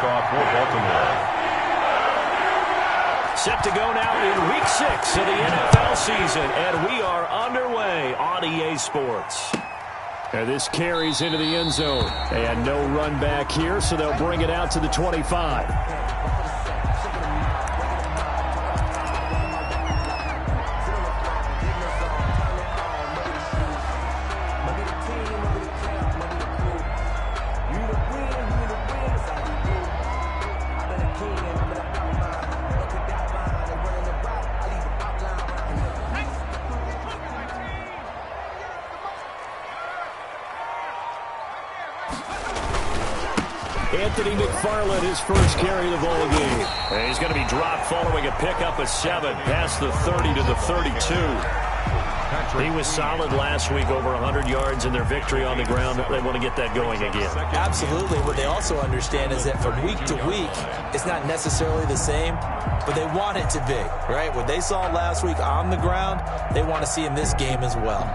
face-off for Baltimore. Set to go now in Week 6 of the NFL season, and we are underway on EA Sports. And this carries into the end zone. And no run back here, so they'll bring it out to the 25. Anthony McFarland, his first carry of the ball game. And he's going to be dropped following a pickup of 7 past the 30 to the 32. He was solid last week, over 100 yards in their victory on the ground. They want to get that going again. Absolutely. What they also understand is that from week to week, it's not necessarily the same, but they want it to be, right? What they saw last week on the ground, they want to see in this game as well.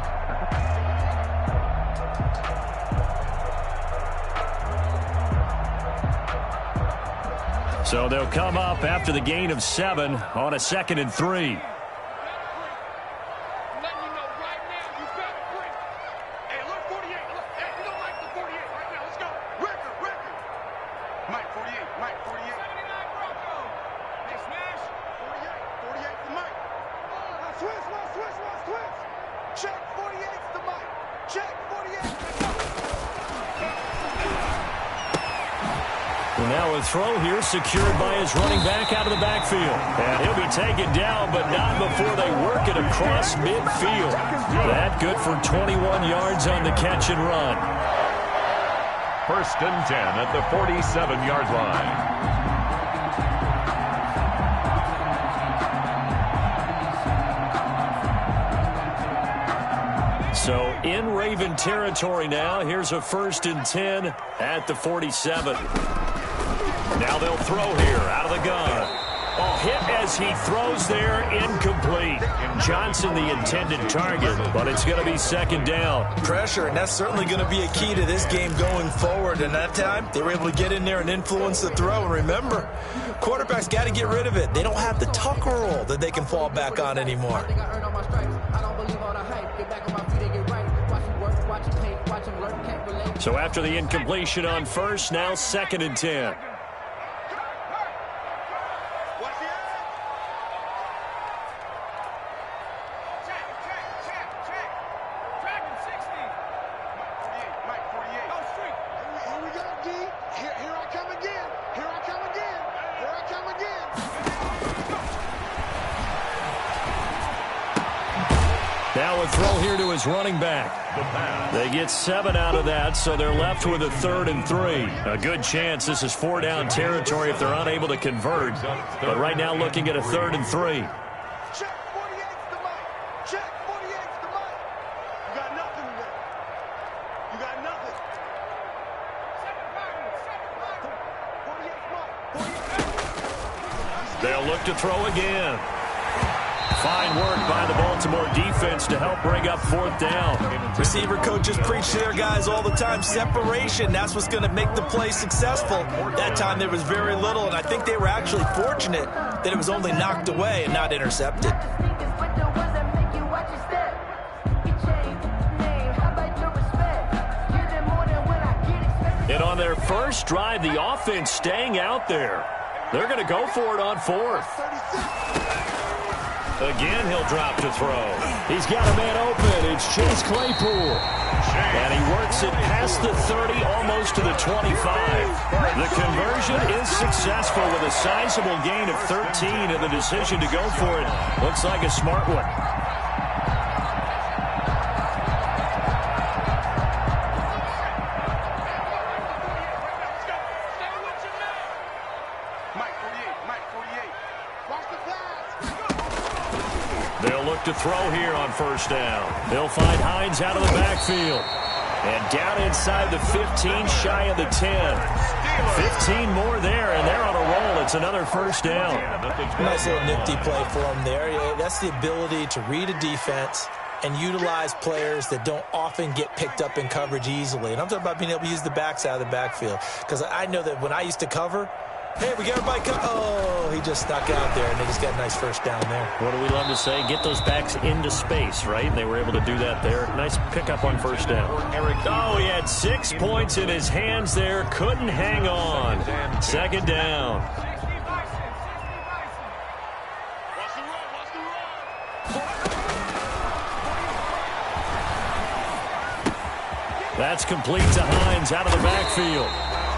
So they'll come up after the gain of 7 on a 2nd and 3. Throw here secured by his running back out of the backfield. And he'll be taken down, but not before they work it across midfield. That good for 21 yards on the catch and run. 1st and 10 at the 47-yard line. So in Raven territory now. Here's a 1st and 10 at the 47. Now they'll throw here out of the gun. Oh, hit as he throws there, incomplete. Johnson the intended target, but it's going to be 2nd down. Pressure, and that's certainly going to be a key to this game going forward. And that time, they were able to get in there and influence the throw. And remember, quarterbacks got to get rid of it. They don't have the Tucker roll that they can fall back on anymore. So after the incompletion on 1st, now 2nd and 10. Now a throw here to his running back. They get 7 out of that, so they're left with a 3rd and 3. A good chance this is 4-down territory if they're unable to convert. But right now looking at a 3rd and 3. Check 48's the mic. Check 48's the mic. You got nothing today. You got nothing. 48's mic. They'll look to throw again. Fine work by the Baltimore defense to help bring up 4th down. Receiver coaches preach to their guys all the time. Separation, that's what's going to make the play successful. That time there was very little, and I think they were actually fortunate that it was only knocked away and not intercepted. And on their first drive, the offense staying out there. They're going to go for it on 4th. Again, he'll drop to throw. He's got a man open. It's Chase Claypool. And he works it past the 30, almost to the 25. The conversion is successful with a sizable gain of 13, and the decision to go for it looks like a smart one. To throw here on 1st down. They'll find Hines out of the backfield. And down inside the 15, shy of the 10. 15 more there, and they're on a roll. It's another 1st down. Nice little nifty play for them there. That's the ability to read a defense and utilize players that don't often get picked up in coverage easily. And I'm talking about being able to use the backs out of the backfield. Because I know that when I used to cover, hey, we got everybody oh, he just snuck out there, and they just got a nice first down there. What do we love to say? Get those backs into space, right? And they were able to do that there. Nice pickup on first down. Oh, he had 6 points in his hands there. Couldn't hang on. Second down. That's complete to Hines out of the backfield.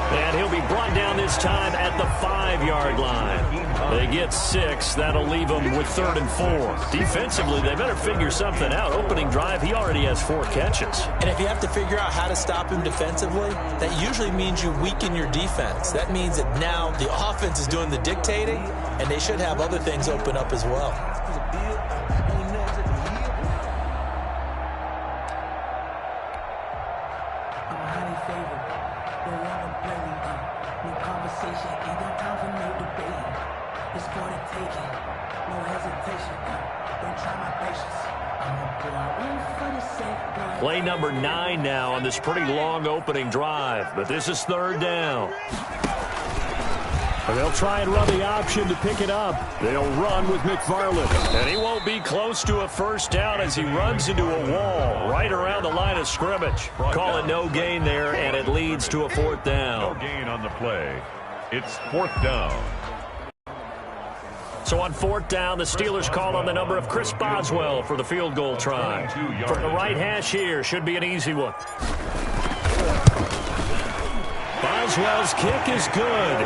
And he'll be brought down this time at the 5-yard line. They get 6. That'll leave them with 3rd and 4. Defensively, they better figure something out. Opening drive, he already has 4 catches. And if you have to figure out how to stop him defensively, that usually means you weaken your defense. That means that now the offense is doing the dictating, and they should have other things open up as well. Play number 9 now on this pretty long opening drive, but this is 3rd down. And they'll try and run the option to pick it up. They'll run with McFarland. And he won't be close to a first down as he runs into a wall right around the line of scrimmage. Call it no gain there, and it leads to a 4th down. No gain on the play. It's 4th down. So on 4th down, the Steelers call on the number of Chris Boswell for the field goal try. From the right hash here, should be an easy one. Boswell's kick is good.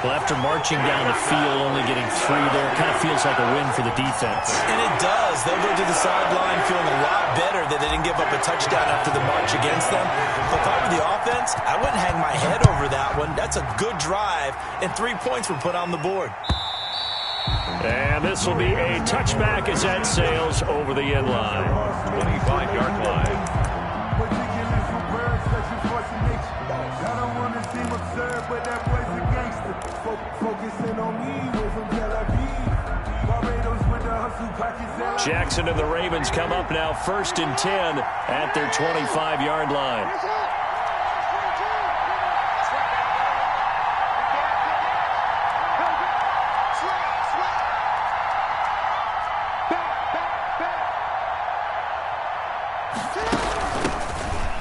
Well, after marching down the field, only getting 3 there, kind of feels like a win for the defense. And it does. They'll go to the sideline feeling a lot better that they didn't give up a touchdown after the march against them. But if I were the offense, I wouldn't hang my head over that one. That's a good drive, and 3 points were put on the board. And this will be a touchback as that sails over the end line. 25-yard line. Jackson and the Ravens come up now 1st and 10 at their 25-yard line.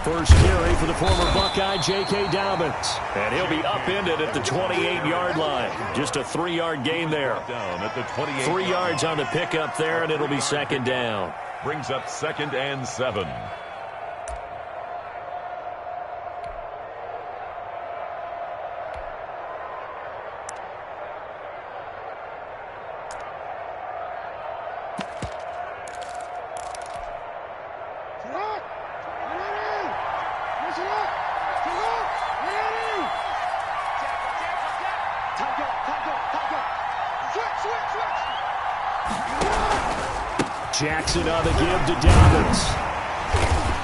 First carry for the former Buckeye, J.K. Dobbins. And he'll be upended at the 28-yard line. Just a 3-yard gain there. Down at the 28. 3 yards on the pickup there, and it'll be 2nd down. Brings up 2nd and 7. Jackson on the give to Dobbins.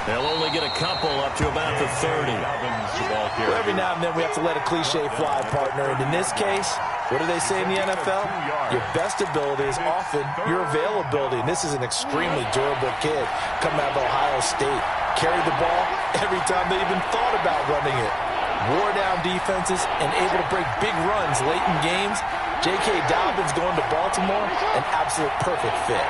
They'll only get a couple up to about the 30. Well, every now and then we have to let a cliche fly, partner. And in this case, what do they say in the NFL? Your best ability is often your availability. And this is an extremely durable kid coming out of Ohio State. Carried the ball every time they even thought about running it. Wore down defenses and able to break big runs late in games. J.K. Dobbins going to Baltimore, an absolute perfect fit.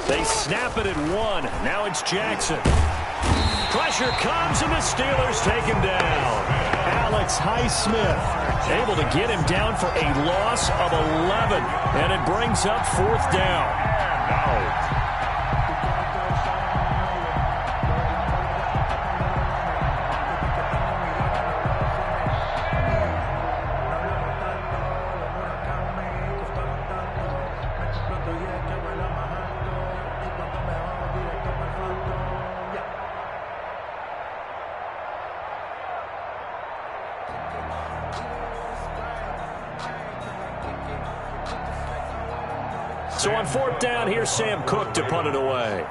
They snap it at 1. Now it's Jackson. Pressure comes, and the Steelers take him down. Alex Highsmith able to get him down for a loss of 11. And it brings up 4th down. Out. So on 4th down, here's Sam Cook to punt it away.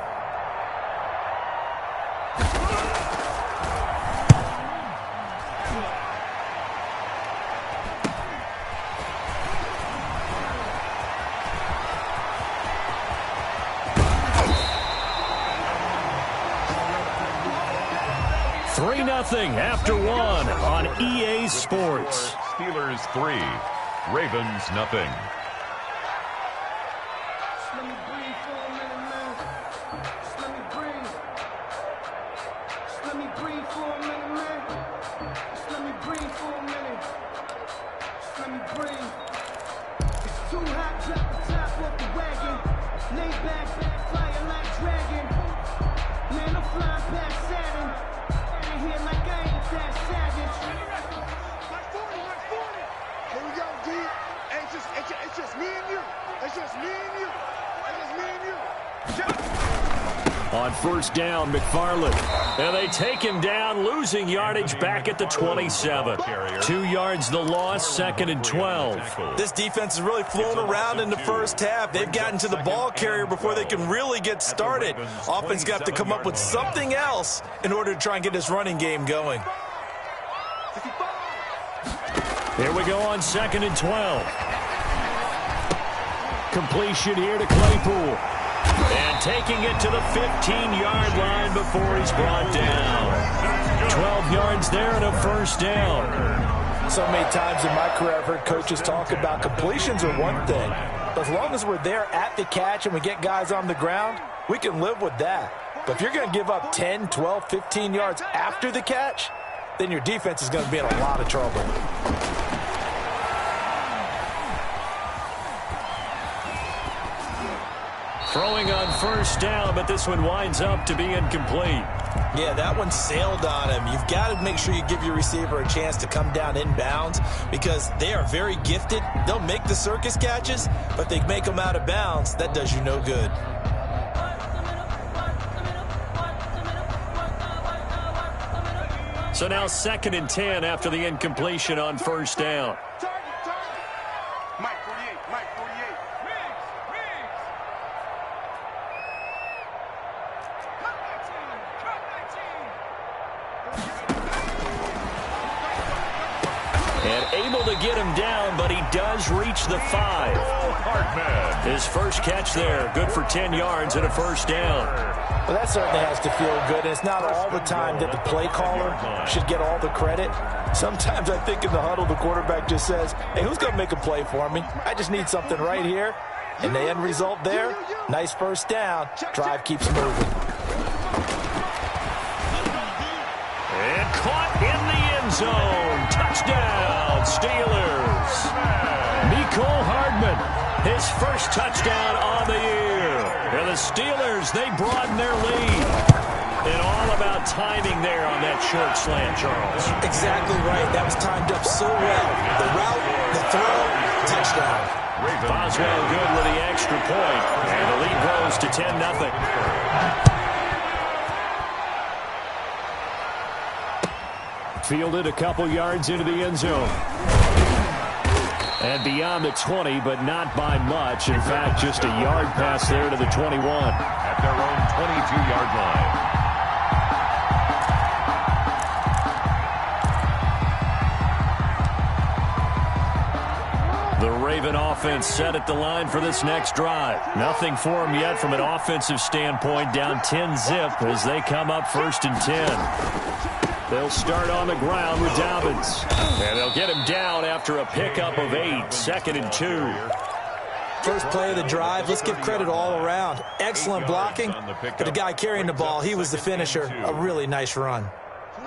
2-0 after one on EA Sports. Steelers 3, Ravens nothing. On first down, McFarland. And they take him down, losing yardage back at the 27. 2 yards the loss, 2nd and 12. This defense is really flown around in the first half. They've gotten to the ball carrier before they can really get started. Offense got to come up with something else in order to try and get this running game going. Here we go on 2nd and 12. Completion here to Claypool. And taking it to the 15-yard line before he's brought down. 12 yards there and a first down. So many times in my career I've heard coaches talk about completions are one thing. But as long as we're there at the catch and we get guys on the ground, we can live with that. But if you're going to give up 10, 12, 15 yards after the catch, then your defense is going to be in a lot of trouble. Throwing on first down, but this one winds up to be incomplete. Yeah, that one sailed on him. You've got to make sure you give your receiver a chance to come down inbounds because they are very gifted. They'll make the circus catches, but they make them out of bounds. That does you no good. So now 2nd and 10 after the incompletion on first down. Able to get him down, but he does reach the 5. His first catch there, good for 10 yards and a first down. Well, that certainly has to feel good, and it's not all the time that the play caller should get all the credit. Sometimes I think in the huddle, the quarterback just says, hey, who's going to make a play for me? I just need something right here. And the end result there, nice first down. Drive keeps moving. And caught in the end zone. Touchdown, Steelers. Mecole Hardman, his first touchdown on the year. And the Steelers, they broaden their lead. And all about timing there on that short slant, Charles. Exactly right. That was timed up so well. The route, the throw, touchdown. Boswell good with the extra point. And the lead grows to 10-0. Fielded a couple yards into the end zone. And beyond the 20, but not by much. In fact, just a yard pass there to the 21. At their own 22-yard line. The Raven offense set at the line for this next drive. Nothing for them yet from an offensive standpoint. Down 10-zip as they come up 1st and 10. They'll start on the ground with Dobbins. And they'll get him down after a pickup of 8. 2nd and 2. First play of the drive, let's give credit all around. Excellent blocking, but the guy carrying the ball, he was the finisher. A really nice run.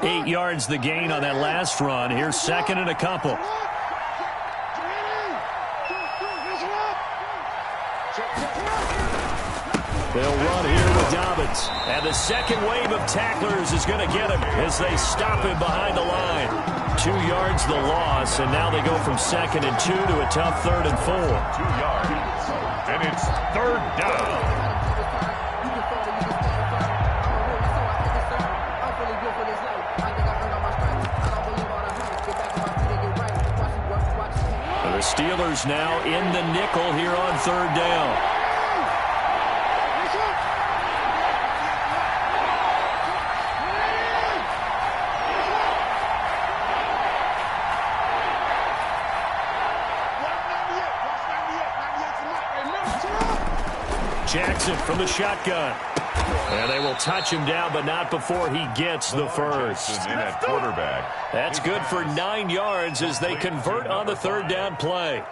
8 yards the gain on that last run. Here's 2nd and a couple. They'll run here with Dobbins. And the second wave of tacklers is going to get him as they stop him behind the line. 2 yards the loss, and now they go from 2nd and 2 to a tough 3rd and 4. 2 yards. And it's 3rd down. The Steelers now in the nickel here on 3rd down. Jackson from the shotgun. And they will touch him down, but not before he gets the first. In at quarterback. That's good for 9 yards as they convert on the third down play.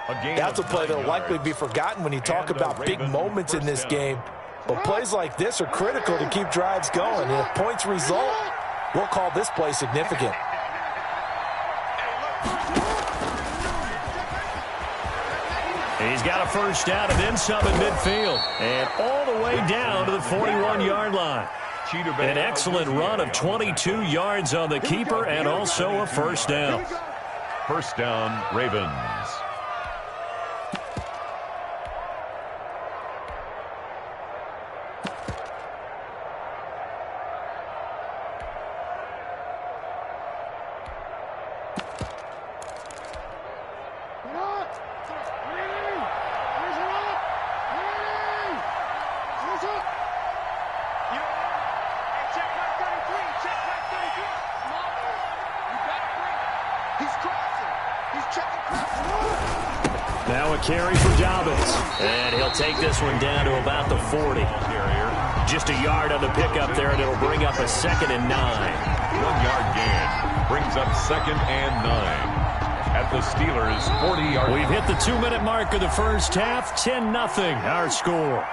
That's a play that will likely be forgotten when you talk about big moments in this game. But plays like this are critical to keep drives going. And if points result, we'll call this play significant. He's got a first down and then some in midfield. And all the way down to the 41-yard line. An excellent run of 22 yards on the keeper and also a first down. First down, Ravens. Now a carry for Dobbins. And he'll take this one down to about the 40. Just a yard on the pickup there, and it'll bring up a 2nd and 9. 1-yard gain brings up 2nd and 9. At the Steelers' 40-yard. We've hit the 2-minute mark of the first half. 10-0 our score.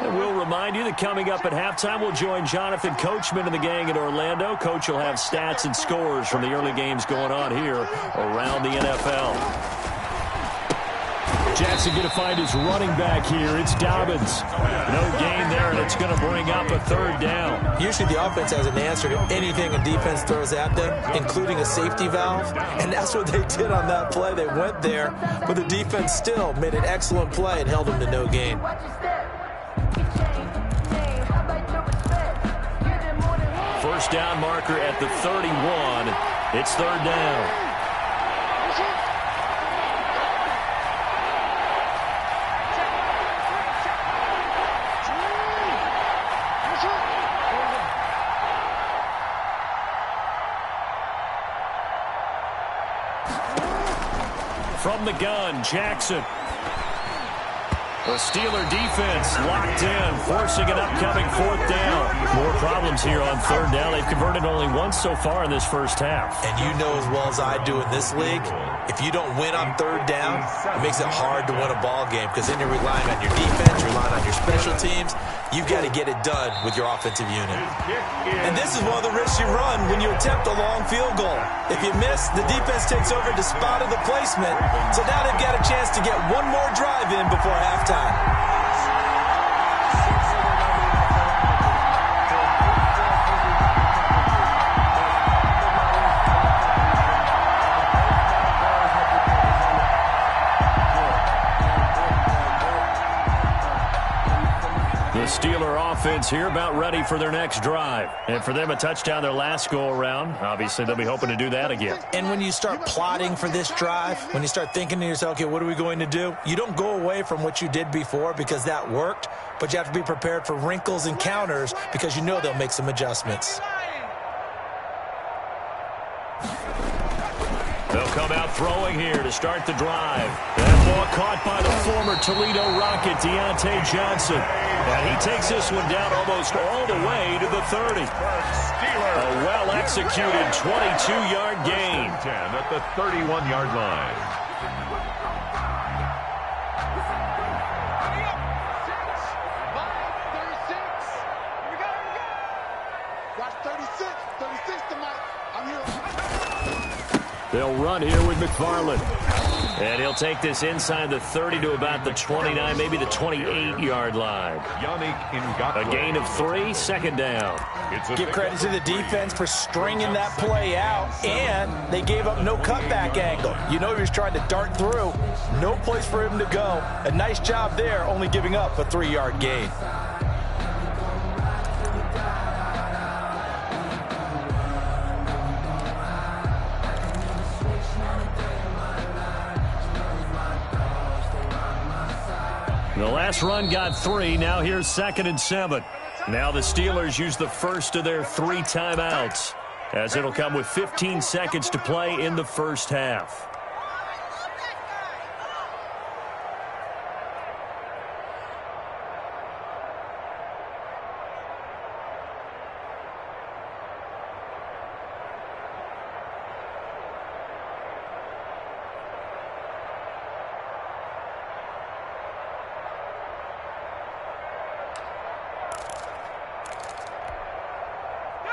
And we'll remind you that coming up at halftime, we'll join Jonathan Coachman and the gang in Orlando. Coach will have stats and scores from the early games going on here around the NFL. Jackson going to find his running back here. It's Dobbins. No gain there, and it's going to bring up a 3rd down. Usually the offense has an answer to anything a defense throws at them, including a safety valve. And that's what they did on that play. They went there, but the defense still made an excellent play and held them to no gain. First down marker at the 31. It's 3rd down. From the gun, Jackson. The Steeler defense locked in, forcing an upcoming 4th down. More problems here on 3rd down. They've converted only once so far in this first half. And you know as well as I do in this league, if you don't win on 3rd down, it makes it hard to win a ball game because then you're relying on your defense, you're relying on your special teams. You've got to get it done with your offensive unit. And this is one of the risks you run when you attempt a long field goal. If you miss, the defense takes over to spot of the placement. So now they've got a chance to get one more drive in before halftime. The Steeler offense here about ready for their next drive. And for them, a touchdown their last go-around. Obviously, they'll be hoping to do that again. And when you start plotting for this drive, when you start thinking to yourself, okay, what are we going to do? You don't go away from what you did before because that worked, but you have to be prepared for wrinkles and counters because you know they'll make some adjustments. They'll come out throwing here to start the drive. That ball caught by the former Toledo Rocket, Deontay Johnson. And he takes this one down almost all the way to the 30. A well-executed 22-yard gain. 10 at the 31-yard line. Watch 36. 36 tonight. I'm here. They'll run here with McFarland. And he'll take this inside the 30 to about the 29, maybe the 28-yard line. A gain of 3, 2nd down. Give credit to the defense for stringing that play out, and they gave up no cutback angle. You know he was trying to dart through. No place for him to go. A nice job there, only giving up a 3-yard gain. The last run got 3. Now here's 2nd and 7. Now the Steelers use the first of their 3 timeouts, as it'll come with 15 seconds to play in the first half.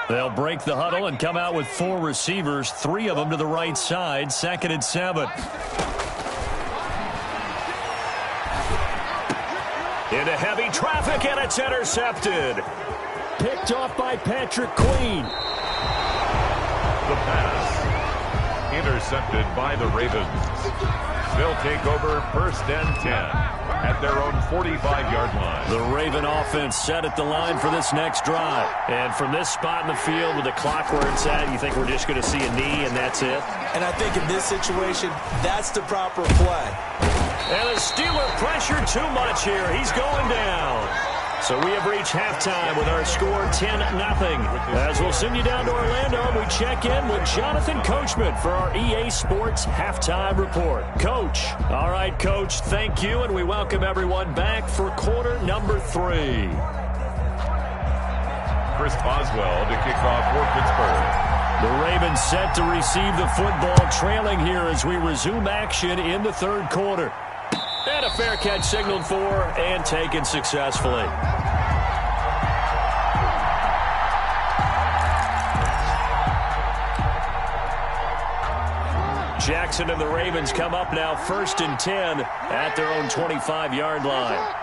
They'll break the huddle and come out with 4 receivers, 3 of them to the right side, 2nd and 7. Into heavy traffic, and it's intercepted. Picked off by Patrick Queen. The pass intercepted by the Ravens. They'll take over 1st and 10 at their own 45-yard line. The Raven offense set at the line for this next drive. And from this spot in the field with the clock where it's at, you think we're just going to see a knee and that's it? And I think in this situation, that's the proper play. And the Steeler pressure too much here. He's going down. So we have reached halftime with our score 10-0. As we'll send you down to Orlando, and we check in with Jonathan Coachman for our EA Sports Halftime Report. Coach. All right, Coach, thank you, and we welcome everyone back for quarter number 3. Chris Boswell to kick off for Pittsburgh. The Ravens set to receive the football, trailing here as we resume action in the 3rd quarter. And a fair catch signaled for and taken successfully. Jackson and the Ravens come up now 1st and 10 at their own 25-yard line.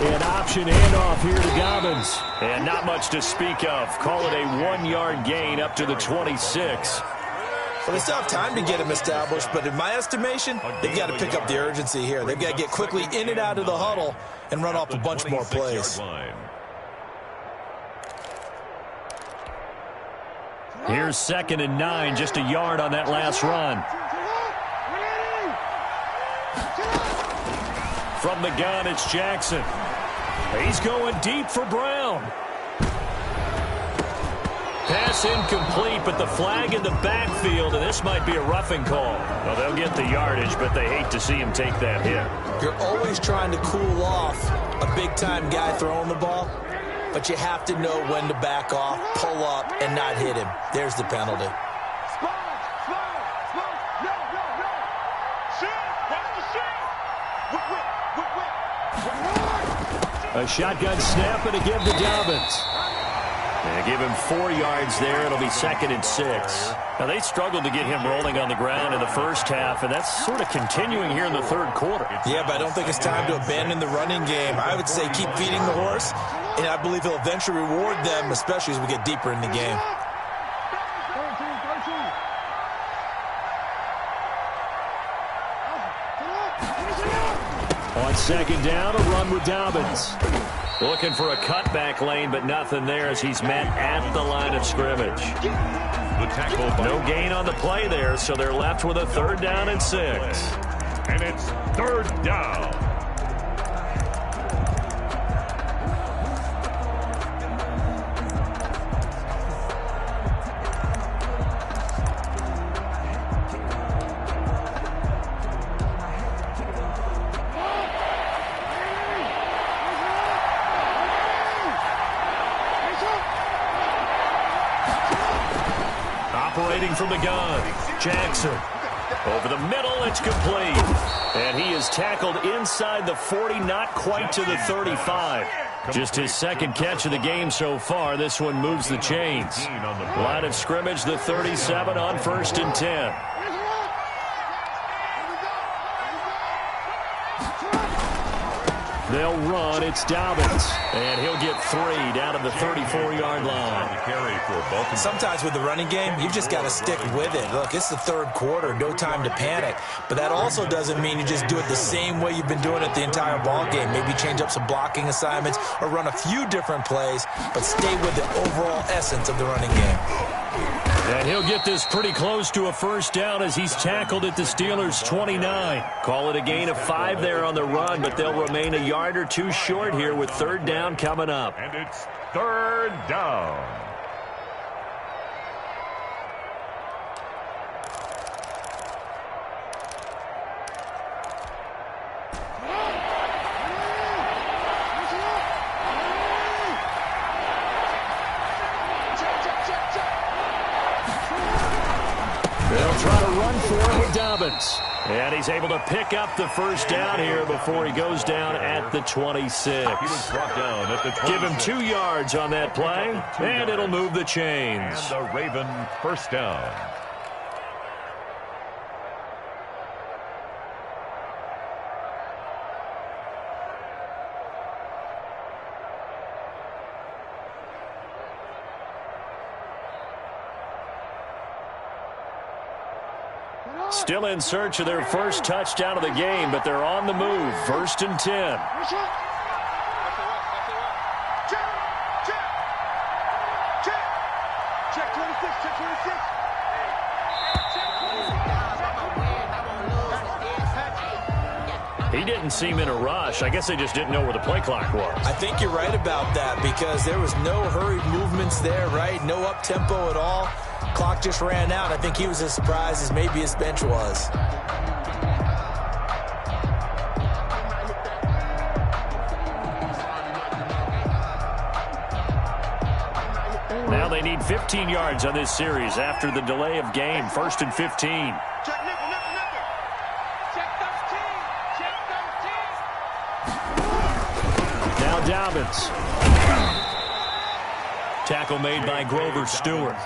An option handoff here to Dobbins. And not much to speak of. Call it a 1-yard gain up to the 26. Well, they still have time to get him established, but in my estimation, they've got to pick up the urgency here. They've got to get quickly in and out of the huddle and run off a bunch more plays. Here's 2nd and 9, just a yard on that last run. From the gun, it's Jackson. He's going deep for Brown. Pass incomplete, but the flag in the backfield, and this might be a roughing call. Well, they'll get the yardage, but they hate to see him take that hit. You're always trying to cool off a big-time guy throwing the ball, but you have to know when to back off, pull up, and not hit him. There's the penalty. A shotgun snap and a give to Dobbins. They give him 4 yards there. It'll be 2nd and 6. Now, they struggled to get him rolling on the ground in the first half, and that's sort of continuing here in the 3rd quarter. Yeah, but I don't think it's time to abandon the running game. I would say keep feeding the horse, and I believe he'll eventually reward them, especially as we get deeper in the game. On 2nd down, a run with Dobbins. Looking for a cutback lane, but nothing there as he's met at the line of scrimmage. The tackle. No gain on the play there, so they're left with a 3rd down and 6. And it's 3rd down. Operating from the gun, Jackson. Over the middle, it's complete. And he is tackled inside the 40, not quite to the 35. Just his 2nd catch of the game so far. This one moves the chains. Line of scrimmage, the 37 on 1st and 10. They'll run. It's Dobbins. And he'll get 3 down to the 34-yard line. Sometimes with the running game, you just got to stick with it. Look, it's the 3rd quarter. No time to panic. But that also doesn't mean you just do it the same way you've been doing it the entire ball game. Maybe change up some blocking assignments or run a few different plays, but stay with the overall essence of the running game. And he'll get this pretty close to a 1st down as he's tackled at the Steelers' 29. Call it a gain of 5 there on the run, but they'll remain a yard or 2 short here with 3rd down coming up. And it's 3rd down. They'll try to run for it with Dobbins. And he's able to pick up the first down here before he goes down at the 26. He was brought down at the 26. Give him 2 yards on that play, and it'll move the chains. And the Raven first down. Still in search of their first touchdown of the game, but they're on the move. 1st and 10. Check. Check. Check 26. Check 26. He didn't seem in a rush. I guess they just didn't know where the play clock was. I think you're right about that because there was no hurried movements there, right? No up-tempo at all. Clock just ran out. I think he was as surprised as maybe his bench was. Now they need 15 yards on this series after the delay of game. 1st and 15. Check nickel. Check 13. Now Dobbins. Tackle made by Grover Stewart.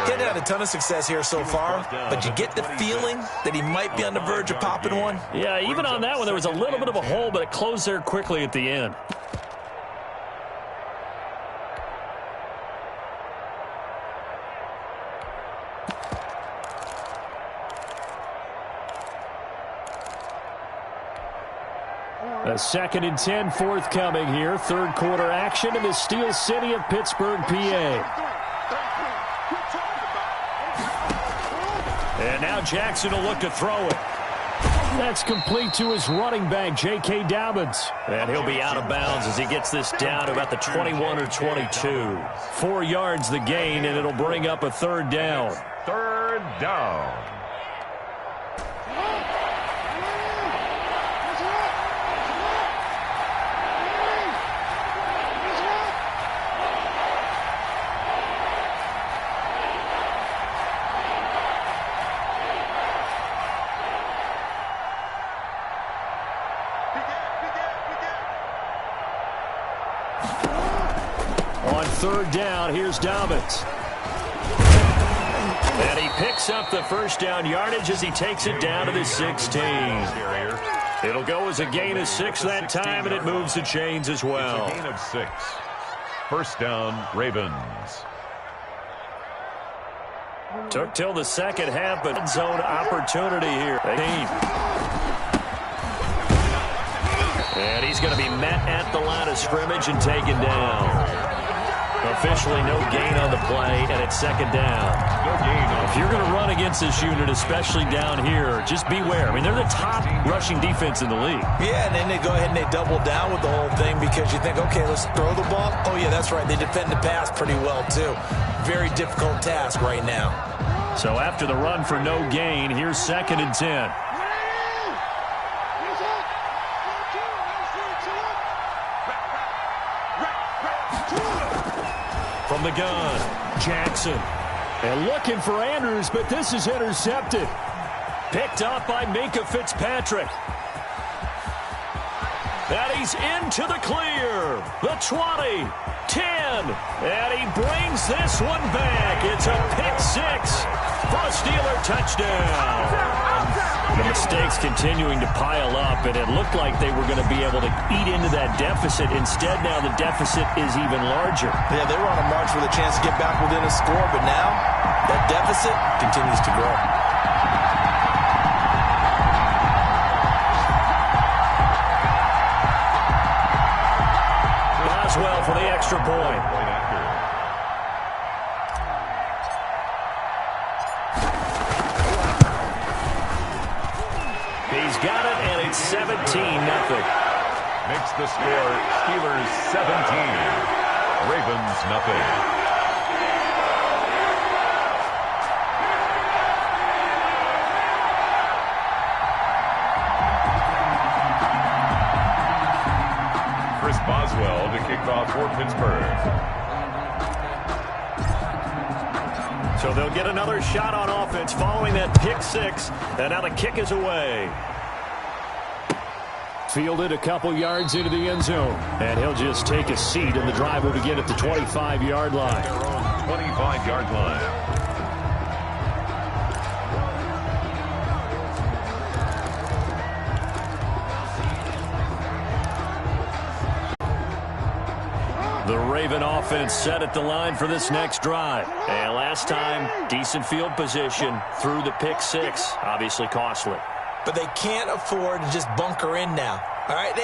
Didn't have a ton of success here so far, but you get the feeling that he might be on the verge of popping one. Yeah, even on that one, there was a little bit of a hole, but it closed there quickly at the end. A 2nd and 10 forthcoming here. 3rd quarter action in the Steel City of Pittsburgh, PA. And now Jackson will look to throw it. That's complete to his running back, J.K. Dobbins. And he'll be out of bounds as he gets this down to about the 21 or 22. 4 yards the gain, and it'll bring up a 3rd down. 3rd down. On 3rd down, here's Dobbins. And he picks up the first down yardage as he takes it down to the 16. It'll go as a gain of 6 that time, and it moves the chains as well. It's a gain of 6. 1st down, Ravens. Took till the second half, but zone opportunity here. And he's going to be met at the line of scrimmage and taken down. Officially no gain on the play, and it's 2nd down. No gain. If you're going to run against this unit, especially down here, just beware. I mean, they're the top rushing defense in the league. Yeah, and then they go ahead and they double down with the whole thing because you think, okay, let's throw the ball. Oh, yeah, that's right. They defend the pass pretty well, too. Very difficult task right now. So after the run for no gain, here's 2nd and 10. From the gun, Jackson. And looking for Andrews, but this is intercepted. Picked up by Minkah Fitzpatrick. And he's into the clear. The 20, 10. And he brings this one back. It's a pick 6 for a Steeler touchdown. The mistakes continuing to pile up, and it looked like they were going to be able to eat into that deficit. Instead, now the deficit is even larger. Yeah, they were on a march with a chance to get back within a score, but now that deficit continues to grow. Boswell for the extra point. He's got it, and it's 17-0. Makes the score Steelers 17, Ravens nothing. Chris Boswell to kick off for Pittsburgh. So they'll get another shot on offense following that pick six. And now the kick is away. Fielded a couple yards into the end zone. And he'll just take a seat, and the drive will begin at the 25-yard line. Their own 25-yard line. The Raven offense set at the line for this next drive. And last time, decent field position through the pick six. Obviously costly. But they can't afford to just bunker in now. All right,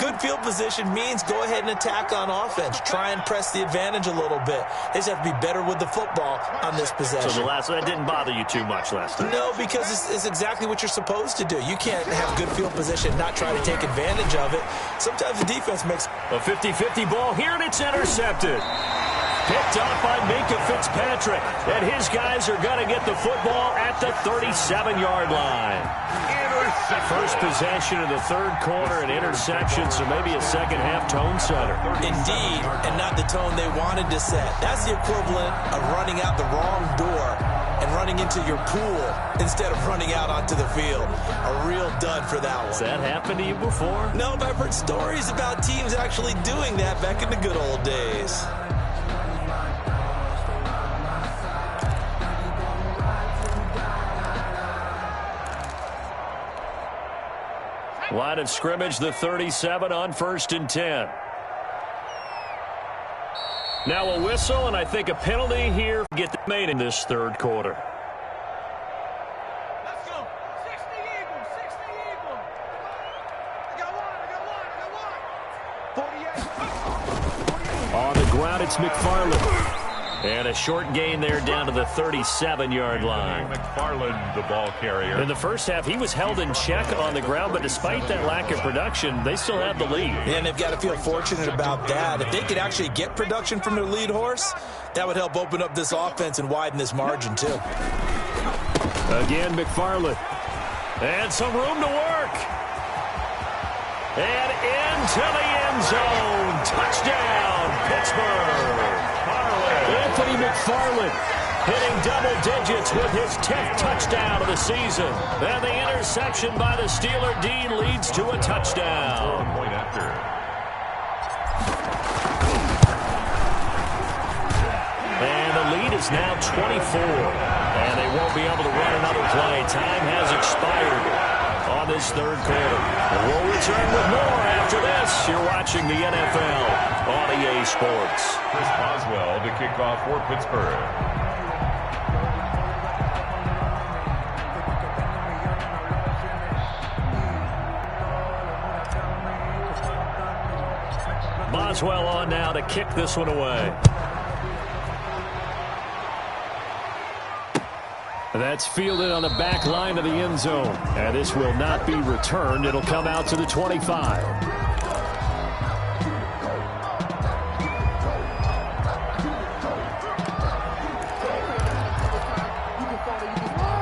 good field position means go ahead and attack on offense. Try and press the advantage a little bit. They just have to be better with the football on this possession. So that didn't bother you too much last time? No, because it's exactly what you're supposed to do. You can't have good field position and not try to take advantage of it. Sometimes the defense makes a 50-50 ball here, and it's intercepted. Picked off by Minkah Fitzpatrick. And his guys are going to get the football at the 37-yard line. First possession of the third quarter, an interception, so maybe a second-half tone setter. Indeed, and not the tone they wanted to set. That's the equivalent of running out the wrong door and running into your pool instead of running out onto the field. A real dud for that one. Has that happened to you before? No, but I've heard stories about teams actually doing that back in the good old days. Line of scrimmage, the 37 on 1st and 10. Now a whistle, and I think a penalty here. Get made in this third quarter. Let's go. 60 Eagles. 60 Eagles. I got one. 48. On the ground, it's McFarland. And a short gain there down to the 37-yard line. McFarland, the ball carrier. In the first half, he was held in check on the ground, but despite that lack of production, they still have the lead. And they've got to feel fortunate about that. If they could actually get production from their lead horse, that would help open up this offense and widen this margin, too. Again, McFarland. And some room to work. And into the end zone. Touchdown, Pittsburgh. Anthony McFarland hitting double digits with his 10th touchdown of the season. And the interception by the Steeler Dean leads to a touchdown. Point after. And the lead is now 24. And they won't be able to run another play. Time has expired on this third quarter. We'll return with more after this. You're watching the NFL on EA Sports. Chris Boswell to kick off for Pittsburgh. Boswell on now to kick this one away. That's fielded on the back line of the end zone. And this will not be returned. It'll come out to the 25.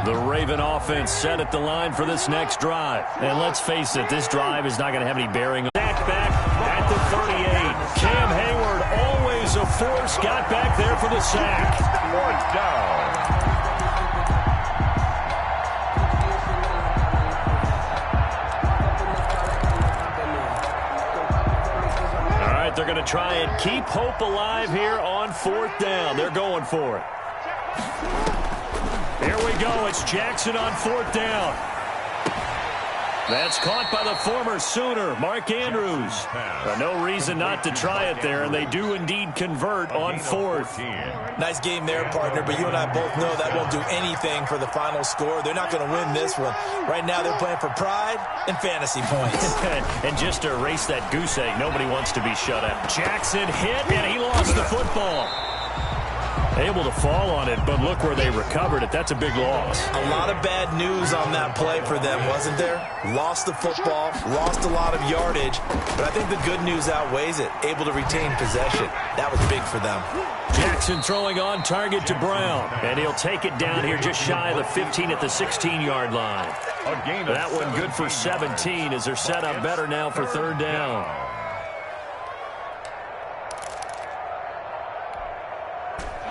The Raven offense set at the line for this next drive. And let's face it, this drive is not going to have any bearing on back at the 38. Cam Hayward, always a force, got back there for the sack. Fourth down. They're going to try and keep hope alive here on 4th down. They're going for it. Here we go. It's Jackson on 4th down. That's caught by the former Sooner, Mark Andrews. No reason not to try it there, and they do indeed convert on 4th. Nice game there, partner, but you and I both know that won't do anything for the final score. They're not going to win this one. Right now they're playing for pride and fantasy points. And just to erase that goose egg, nobody wants to be shut out. Jackson hit, and he lost the football. Able to fall on it, but look where they recovered it. That's a big loss. A lot of bad news on that play for them, wasn't there? Lost the football, lost a lot of yardage, but I think the good news outweighs it. Able to retain possession. That was big for them. Jackson throwing on target to Brown, and he'll take it down here just shy of the 15 at the 16-yard line. That one good for 17 as they're set up better now for 3rd down.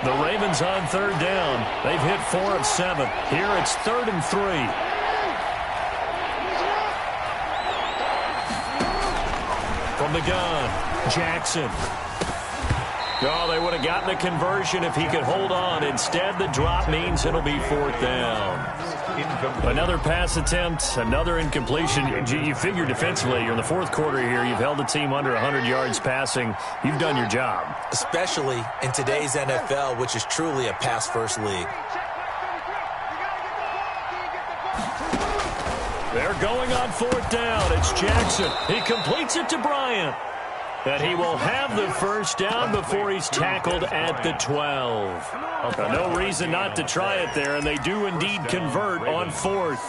The Ravens on third down. They've hit 4 of 7. Here it's 3rd and 3. From the gun, Jackson. Oh, they would have gotten the conversion if he could hold on. Instead, the drop means it'll be 4th down. Another pass attempt, another incompletion. You figure defensively, you're in the 4th quarter here. You've held the team under 100 yards passing. You've done your job. Especially in today's NFL, which is truly a pass-first league. They're going on 4th down. It's Jackson. He completes it to Bryant. And he will have the first down before he's tackled at the 12. No reason not to try it there, and they do indeed convert on 4th.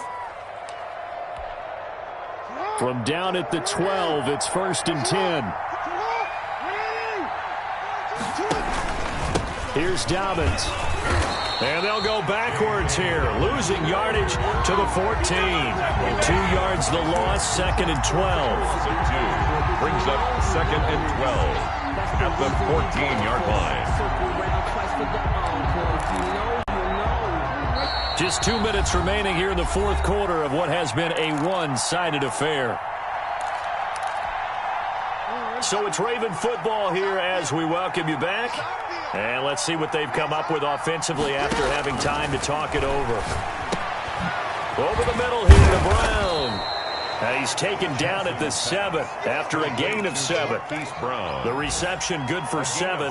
From down at the 12, it's 1st and 10. Here's Dobbins. And they'll go backwards here, losing yardage to the 14. 2 yards the loss, 2nd and 12. Brings up 2nd and 12 at the 14-yard line. Just 2 minutes remaining here in the 4th quarter of what has been a one-sided affair. So it's Raven football here as we welcome you back. And let's see what they've come up with offensively after having time to talk it over. Over the middle here to Brown. He's taken down at the 7th after a gain of 7. The reception good for 7.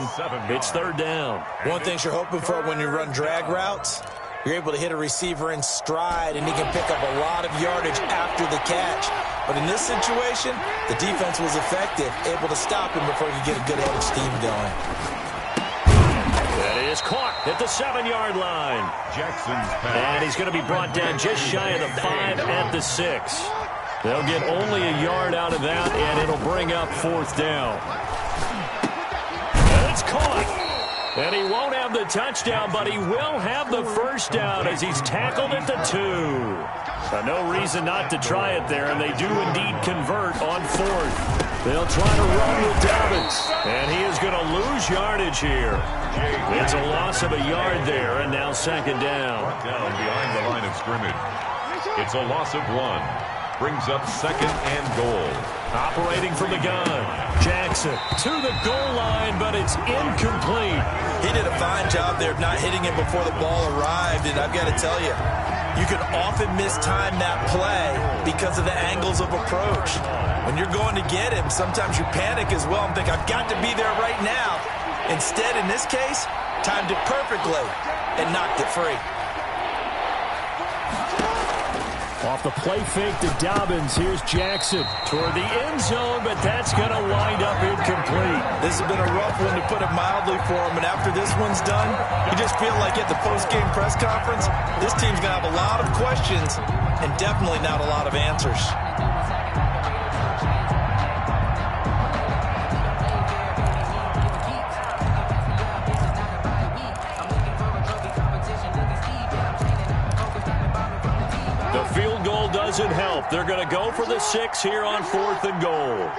It's 3rd down. One thing you're hoping for when you run drag routes, you're able to hit a receiver in stride, and he can pick up a lot of yardage after the catch. But in this situation, the defense was effective, able to stop him before he could get a good head of steam going. That is caught at the 7-yard line. Jackson's pass. And he's going to be brought down just shy of the 5 at the 6. They'll get only a yard out of that, and it'll bring up 4th down. And it's caught. And he won't have the touchdown, but he will have the first down as he's tackled at the 2. No reason not to try it there, and they do indeed convert on 4th. They'll try to run with Dobbins, and he is going to lose yardage here. It's a loss of a yard there, and now 2nd down. Down behind the line of scrimmage. It's a loss of 1. Brings up 2nd and goal. Operating from the gun. Jackson to the goal line, but it's incomplete. He did a fine job there of not hitting it before the ball arrived, and I've got to tell you, you can often mistime that play because of the angles of approach. When you're going to get him, sometimes you panic as well and think, I've got to be there right now. Instead, in this case, timed it perfectly and knocked it free. Off the play fake to Dobbins, here's Jackson toward the end zone, but that's going to wind up incomplete. This has been a rough one, to put it mildly, for him, and after this one's done, you just feel like at the post-game press conference, this team's going to have a lot of questions and definitely not a lot of answers. Doesn't help. They're going to go for the 6 here on 4th and goal.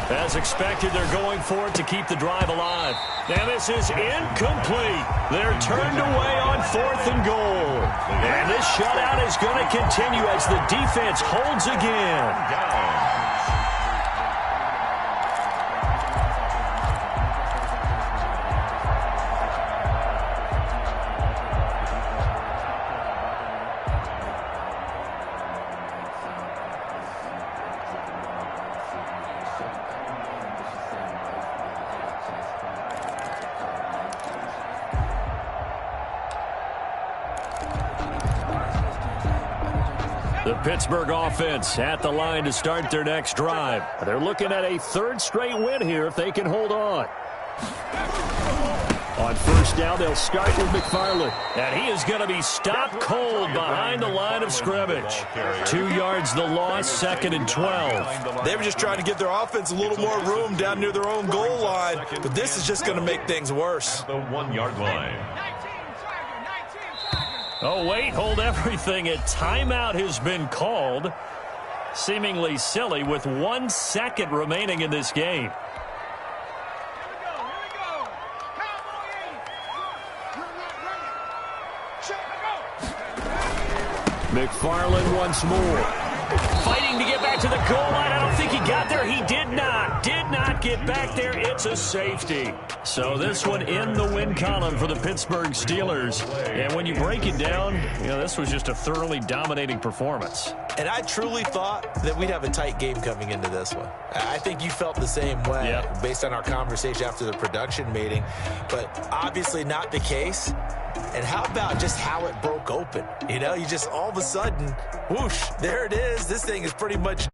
As expected, they're going for it to keep the drive alive. And this is incomplete. They're turned away on 4th and goal. And this shutout is going to continue as the defense holds again. The Pittsburgh offense at the line to start their next drive. They're looking at a 3rd straight win here if they can hold on. On On first down, they'll start with McFarland. And he is going to be stopped cold behind the line of scrimmage. 2 yards the loss, 2nd and 12. They were just trying to give their offense a little more room down near their own goal line, but this is just going to make things worse. The 1-yard line. Oh, wait, hold everything. A timeout has been called. Seemingly silly with 1 second remaining in this game. McFarland once more. Fighting to get back to the goal line. I don't think he got there. He did not. Did not get back there. It's a safety. So this one in the win column for the Pittsburgh Steelers. And when you break it down, you know, this was just a thoroughly dominating performance. And I truly thought that we'd have a tight game coming into this one. I think you felt the same way based on our conversation after the production meeting. But obviously not the case. And how about just how it broke open? You know, you just all of a sudden, whoosh, there it is. This thing is pretty much